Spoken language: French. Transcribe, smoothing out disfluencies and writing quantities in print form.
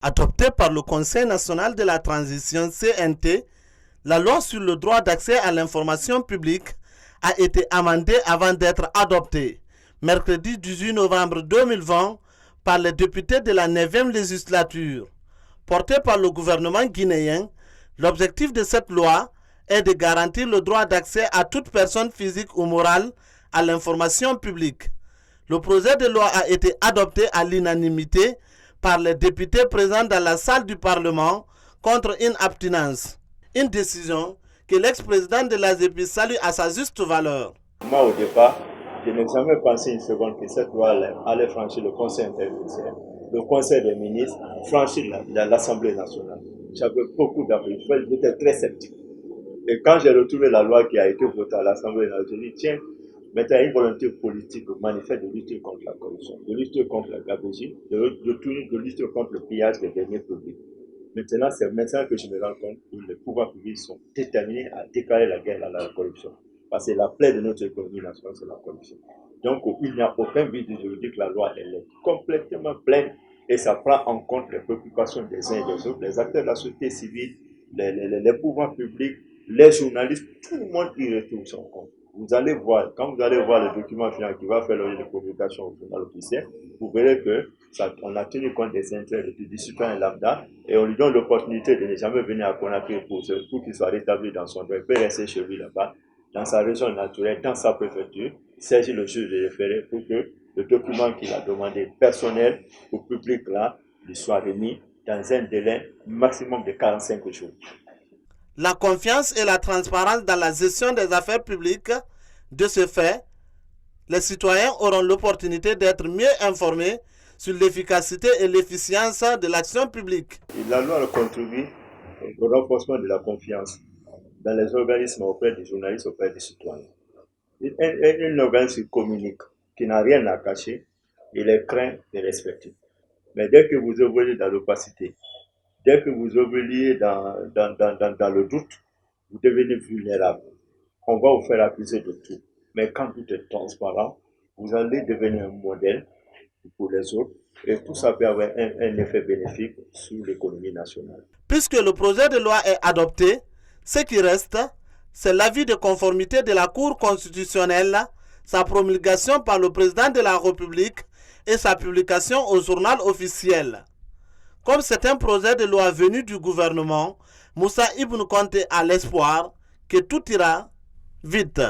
Adoptée par le Conseil national de la transition CNT, la loi sur le droit d'accès à l'information publique a été amendée avant d'être adoptée, mercredi 18 novembre 2020, par les députés de la 9e législature. Portée par le gouvernement guinéen, l'objectif de cette loi est de garantir le droit d'accès à toute personne physique ou morale à l'information publique. Le projet de loi a été adopté à l'unanimité par les députés présents dans la salle du Parlement contre une abstinence. Une décision que l'ex-président de l'AZP salue à sa juste valeur. Moi, au départ, je n'ai jamais pensé une seconde que cette loi allait franchir le Conseil interministériel, le Conseil des ministres, franchir l'Assemblée nationale. J'avais beaucoup d'appréhension, j'étais très sceptique. Et quand j'ai retrouvé la loi qui a été votée à l'Assemblée nationale, je me dis, tiens, maintenant, il y a une volonté politique manifeste de lutter contre la corruption, de lutter contre la gabegie, de lutter contre le pillage des deniers publics. Maintenant, c'est maintenant que je me rends compte que les pouvoirs publics sont déterminés à déclarer la guerre à la corruption. Parce que la plaie de notre économie nationale, c'est la corruption. Donc, il n'y a aucun but juridique, la loi, elle est complètement pleine et ça prend en compte les préoccupations des uns et des autres, les acteurs de la société civile, les pouvoirs publics, les journalistes, tout le monde y retrouve son compte. Vous allez voir, quand vous allez voir le document final qui va faire l'objet de publication au journal officiel, vous verrez que on a tenu compte des intérêts du citoyen lambda et on lui donne l'opportunité de ne jamais venir à Conakry pour qu'il soit rétabli dans son droit. Il peut rester chez lui là-bas, dans sa région naturelle, dans sa préfecture, saisir le juge de référé pour que le document qu'il a demandé personnel au public là lui soit remis dans un délai maximum de 45 jours. La confiance et la transparence dans la gestion des affaires publiques, de ce fait, les citoyens auront l'opportunité d'être mieux informés sur l'efficacité et l'efficience de l'action publique. La loi contribue au renforcement de la confiance dans les organismes auprès des journalistes, auprès des citoyens. Un organisme qui communique, qui n'a rien à cacher, il est craint et respecté. Mais dès que vous évoluez dans l'opacité, dès que vous évoluez dans le doute, vous devenez vulnérable. On va vous faire accuser de tout. Mais quand tout est transparent, vous allez devenir un modèle pour les autres et tout ça peut avoir un effet bénéfique sur l'économie nationale. Puisque le projet de loi est adopté, ce qui reste, c'est l'avis de conformité de la Cour constitutionnelle, sa promulgation par le président de la République et sa publication au journal officiel. Comme c'est un projet de loi venu du gouvernement, Moussa Ibn Conté a l'espoir que tout ira vite.